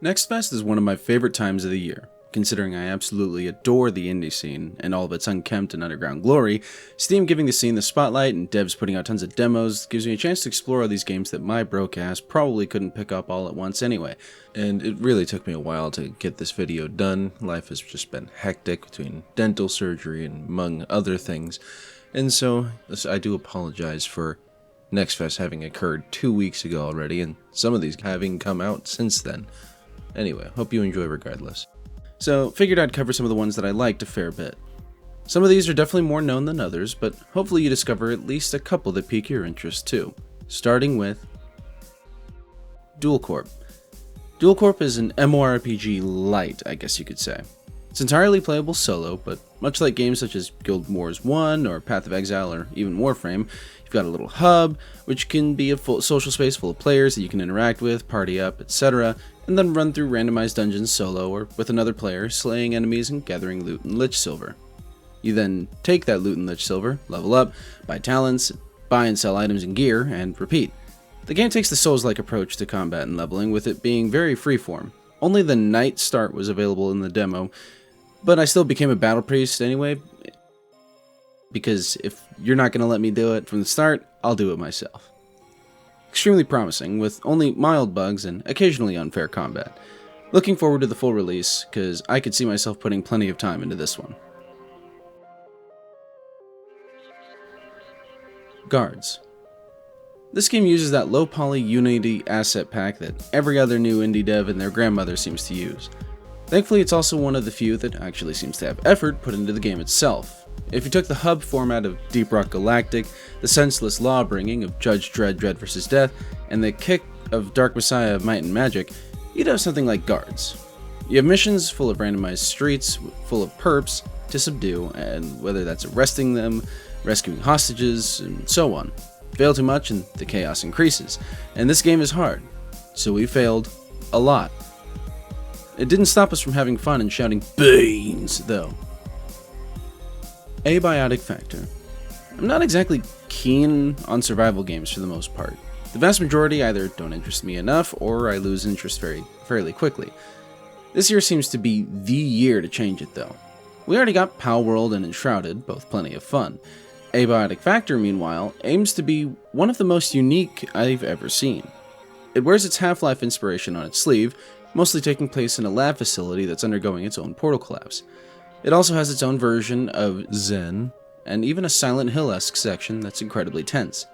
Next Fest is one of my favorite times of the year. Considering I absolutely adore the indie scene and all of its unkempt and underground glory, Steam giving the scene the spotlight and devs putting out tons of demos gives me a chance to explore all these games that my broke ass probably couldn't pick up all at once anyway. And it really took me a while to get this video done. Life has just been hectic between dental surgery and among other things. And so I do apologize for Next Fest having occurred 2 weeks ago already, and some of these having come out since then. Anyway, hope you enjoy regardless. So, figured I'd cover some of the ones that I liked a fair bit. Some of these are definitely more known than others, but hopefully you discover at least a couple that pique your interest too. Starting with Dual Corp. Dual Corp is an MMORPG light, I guess you could say. It's entirely playable solo, but much like games such as Guild Wars 1 or Path of Exile or even Warframe, you've got a little hub, which can be a full social space full of players that you can interact with, party up, etc., and then run through randomized dungeons solo or with another player, slaying enemies and gathering loot and lich silver. You then take that loot and lich silver, level up, buy talents, buy and sell items and gear, and repeat. The game takes the Souls-like approach to combat and leveling, with it being very freeform. Only the Knight start was available in the demo, but I still became a battle priest anyway, because if you're not going to let me do it from the start, I'll do it myself. Extremely promising, with only mild bugs and occasionally unfair combat. Looking forward to the full release, because I could see myself putting plenty of time into this one. Guards. This game uses that low-poly Unity asset pack that every other new indie dev and their grandmother seems to use. Thankfully, it's also one of the few that actually seems to have effort put into the game itself. If you took the hub format of Deep Rock Galactic, the senseless law-bringing of Judge Dredd vs. Death, and the kick of Dark Messiah of Might and Magic, you'd have something like Guards. You have missions full of randomized streets, full of perps to subdue, and whether that's arresting them, rescuing hostages, and so on. Fail too much and the chaos increases. And this game is hard, so we failed a lot. It didn't stop us from having fun and shouting "Beans," though. Abiotic Factor. I'm not exactly keen on survival games for the most part. The vast majority either don't interest me enough, or I lose interest fairly quickly. This year seems to be the year to change it though. We already got Palworld and Enshrouded, both plenty of fun. Abiotic Factor, meanwhile, aims to be one of the most unique I've ever seen. It wears its Half-Life inspiration on its sleeve, mostly taking place in a lab facility that's undergoing its own portal collapse. It also has its own version of Zen, and even a Silent Hill-esque section that's incredibly tense.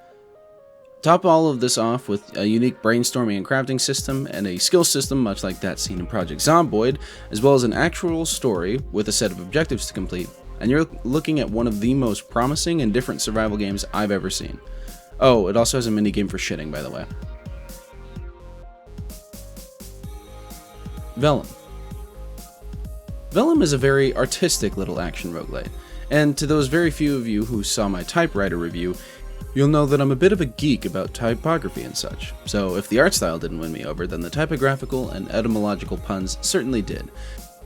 Top all of this off with a unique brainstorming and crafting system, and a skill system much like that seen in Project Zomboid, as well as an actual story with a set of objectives to complete, and you're looking at one of the most promising and different survival games I've ever seen. Oh, it also has a minigame for shitting, by the way. Vellum. Vellum is a very artistic little action roguelite, and to those very few of you who saw my typewriter review, you'll know that I'm a bit of a geek about typography and such, so if the art style didn't win me over, then the typographical and etymological puns certainly did.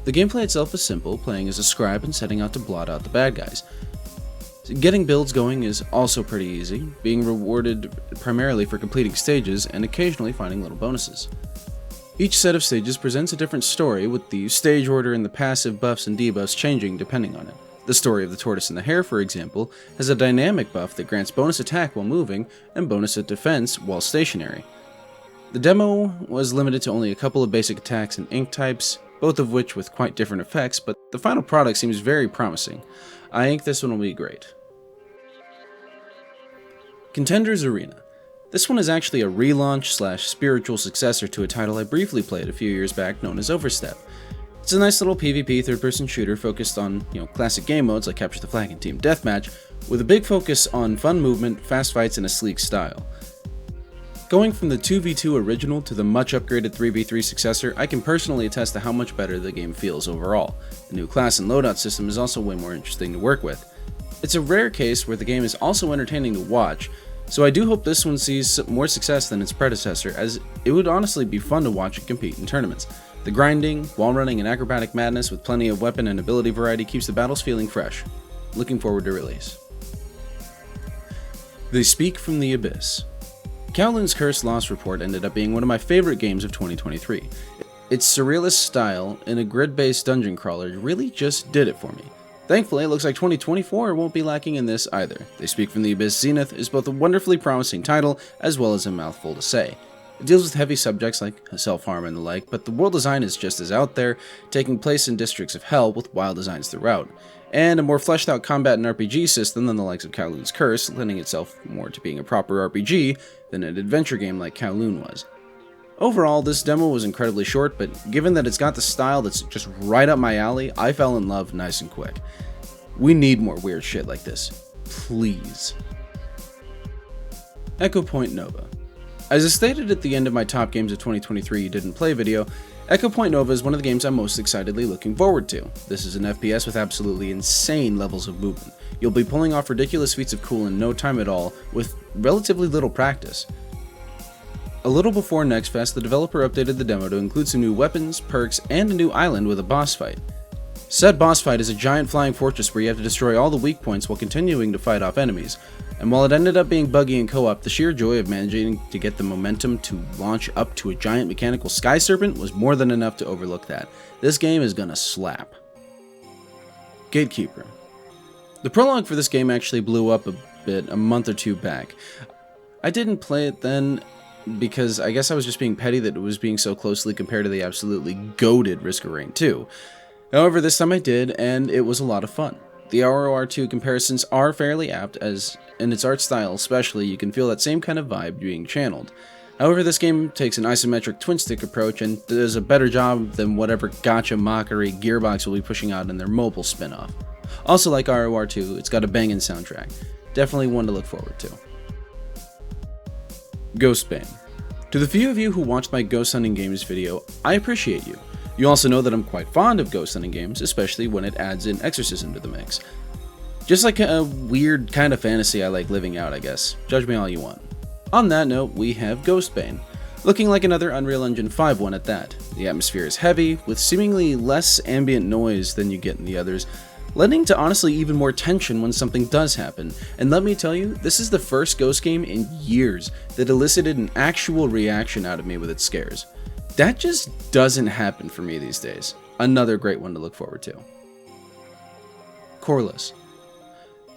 The gameplay itself is simple, playing as a scribe and setting out to blot out the bad guys. Getting builds going is also pretty easy, being rewarded primarily for completing stages and occasionally finding little bonuses. Each set of stages presents a different story, with the stage order and the passive buffs and debuffs changing depending on it. The story of the tortoise and the hare, for example, has a dynamic buff that grants bonus attack while moving and bonus at defense while stationary. The demo was limited to only a couple of basic attacks and ink types, both of which with quite different effects, but the final product seems very promising. I think this one will be great. Contenders Arena. This one is actually a relaunch / spiritual successor to a title I briefly played a few years back known as Overstep. It's a nice little PvP third-person shooter focused on, classic game modes like Capture the Flag and Team Deathmatch, with a big focus on fun movement, fast fights, and a sleek style. Going from the 2v2 original to the much upgraded 3v3 successor, I can personally attest to how much better the game feels overall. The new class and loadout system is also way more interesting to work with. It's a rare case where the game is also entertaining to watch, so I do hope this one sees more success than its predecessor, as it would honestly be fun to watch and compete in tournaments. The grinding, wall running, and acrobatic madness with plenty of weapon and ability variety keeps the battles feeling fresh. Looking forward to release. They Speak from the Abyss. Kowloon's Curse Lost Report ended up being one of my favorite games of 2023. Its surrealist style in a grid-based dungeon crawler really just did it for me. Thankfully, it looks like 2024 won't be lacking in this either. They Speak from the Abyss Zenith is both a wonderfully promising title as well as a mouthful to say. It deals with heavy subjects like self-harm and the like, but the world design is just as out there, taking place in districts of hell with wild designs throughout, and a more fleshed out combat and RPG system than the likes of Kowloon's Curse, lending itself more to being a proper RPG than an adventure game like Kowloon was. Overall, this demo was incredibly short, but given that it's got the style that's just right up my alley, I fell in love nice and quick. We need more weird shit like this. Please. Echo Point Nova. As I stated at the end of my Top Games of 2023 You Didn't Play video, Echo Point Nova is one of the games I'm most excitedly looking forward to. This is an FPS with absolutely insane levels of movement. You'll be pulling off ridiculous feats of cool in no time at all, with relatively little practice. A little before Next Fest, the developer updated the demo to include some new weapons, perks, and a new island with a boss fight. Said boss fight is a giant flying fortress where you have to destroy all the weak points while continuing to fight off enemies, and while it ended up being buggy in co-op, the sheer joy of managing to get the momentum to launch up to a giant mechanical sky serpent was more than enough to overlook that. This game is gonna slap. Gatekeeper. The prologue for this game actually blew up a bit a month or two back. I didn't play it then, because I guess I was just being petty that it was being so closely compared to the absolutely goated Risk of Rain 2. However, this time I did, and it was a lot of fun. The ROR2 comparisons are fairly apt, as in its art style especially, you can feel that same kind of vibe being channeled. However, this game takes an isometric twin-stick approach and does a better job than whatever gacha mockery Gearbox will be pushing out in their mobile spin-off. Also, like ROR2, it's got a banging soundtrack. Definitely one to look forward to. Ghostbane. To the few of you who watched my Ghost Hunting Games video, I appreciate you. You also know that I'm quite fond of Ghost Hunting games, especially when it adds in exorcism to the mix. Just like a weird kind of fantasy I like living out, I guess. Judge me all you want. On that note, we have Ghostbane, looking like another Unreal Engine 5 one at that. The atmosphere is heavy, with seemingly less ambient noise than you get in the others, leading to honestly even more tension when something does happen. And let me tell you, this is the first Ghost game in years that elicited an actual reaction out of me with its scares. That just doesn't happen for me these days. Another great one to look forward to. Coreless.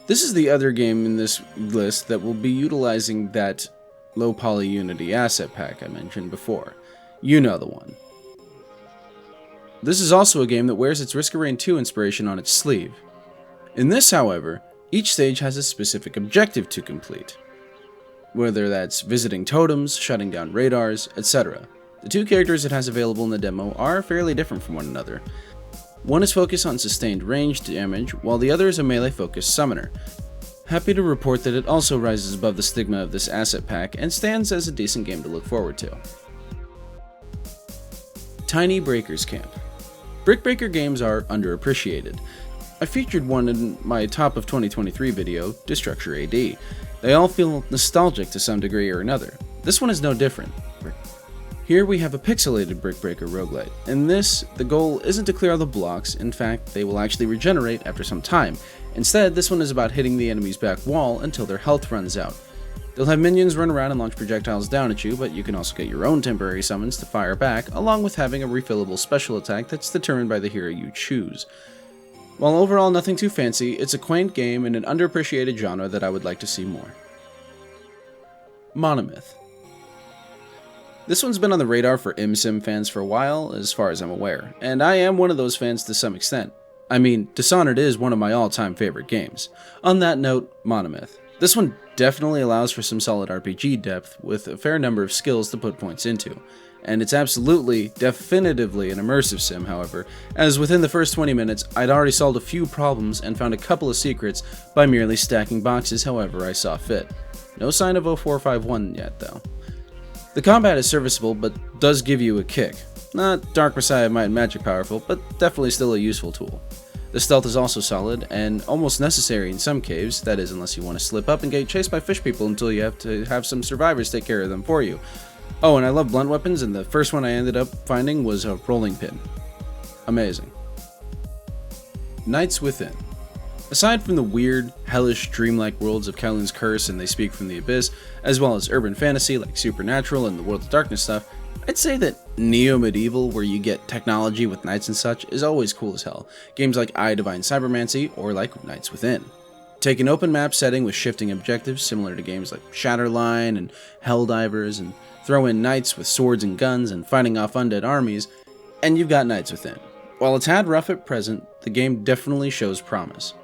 This is the other game in this list that will be utilizing that low poly Unity asset pack I mentioned before. You know the one. This is also a game that wears its Risk of Rain 2 inspiration on its sleeve. In this, however, each stage has a specific objective to complete, whether that's visiting totems, shutting down radars, etc. The two characters it has available in the demo are fairly different from one another. One is focused on sustained range damage, while the other is a melee-focused summoner. Happy to report that it also rises above the stigma of this asset pack and stands as a decent game to look forward to. Tiny Breakers Camp. Brick Breaker games are underappreciated. I featured one in my top of 2023 video, Destructure AD. They all feel nostalgic to some degree or another. This one is no different. Here we have a pixelated Brick Breaker roguelite. In this, the goal isn't to clear all the blocks, in fact, they will actually regenerate after some time. Instead, this one is about hitting the enemy's back wall until their health runs out. They'll have minions run around and launch projectiles down at you, but you can also get your own temporary summons to fire back, along with having a refillable special attack that's determined by the hero you choose. While overall nothing too fancy, it's a quaint game in an underappreciated genre that I would like to see more. Monomyth. This one's been on the radar for ImSim fans for a while, as far as I'm aware, and I am one of those fans to some extent. I mean, Dishonored is one of my all-time favorite games. On that note, Monomyth. This one definitely allows for some solid RPG depth, with a fair number of skills to put points into. And it's absolutely, definitively an immersive sim, however, as within the first 20 minutes, I'd already solved a few problems and found a couple of secrets by merely stacking boxes however I saw fit. No sign of 0451 yet, though. The combat is serviceable, but does give you a kick. Not Dark Messiah Might and Magic powerful, but definitely still a useful tool. The stealth is also solid, and almost necessary in some caves, that is unless you want to slip up and get chased by fish people until you have to have some survivors take care of them for you. Oh, and I love blunt weapons, and the first one I ended up finding was a rolling pin. Amazing. Nights Within. Aside from the weird, hellish, dreamlike worlds of Kowloon's Curse and They Speak from the Abyss, as well as urban fantasy like Supernatural and the World of Darkness stuff, I'd say that neo-medieval, where you get technology with knights and such, is always cool as hell. Games like I Divine Cybermancy or like Knights Within. Take an open map setting with shifting objectives similar to games like Shatterline and Helldivers, and throw in knights with swords and guns and fighting off undead armies, and you've got Knights Within. While it's had rough at present, the game definitely shows promise.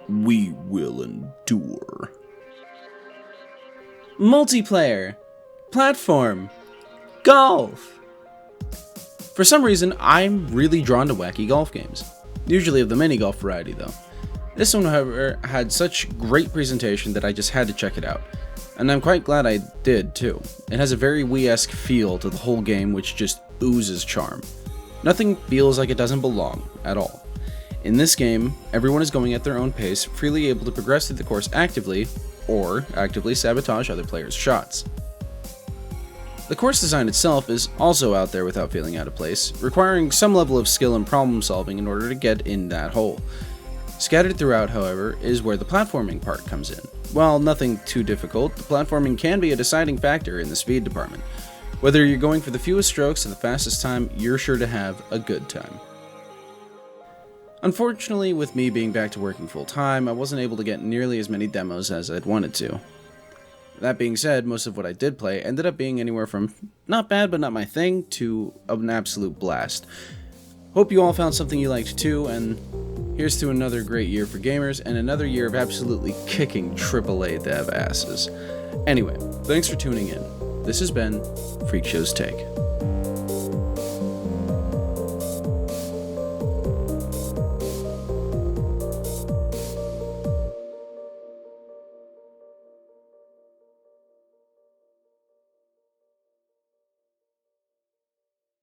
We will endure. Multiplayer, platform, golf. For some reason, I'm really drawn to wacky golf games, usually of the mini golf variety though. This one, however, had such great presentation that I just had to check it out, and I'm quite glad I did too. It has a very Wii-esque feel to the whole game, which just oozes charm. Nothing feels like it doesn't belong at all. In this game, everyone is going at their own pace, freely able to progress through the course actively, or actively sabotage other players' shots. The course design itself is also out there without feeling out of place, requiring some level of skill and problem solving in order to get in that hole. Scattered throughout, however, is where the platforming part comes in. While nothing too difficult, the platforming can be a deciding factor in the speed department. Whether you're going for the fewest strokes or the fastest time, you're sure to have a good time. Unfortunately, with me being back to working full-time, I wasn't able to get nearly as many demos as I'd wanted to. That being said, most of what I did play ended up being anywhere from not bad but not my thing to an absolute blast. Hope you all found something you liked too, and here's to another great year for gamers and another year of absolutely kicking AAA dev asses. Anyway, thanks for tuning in. This has been Freak Show's Take.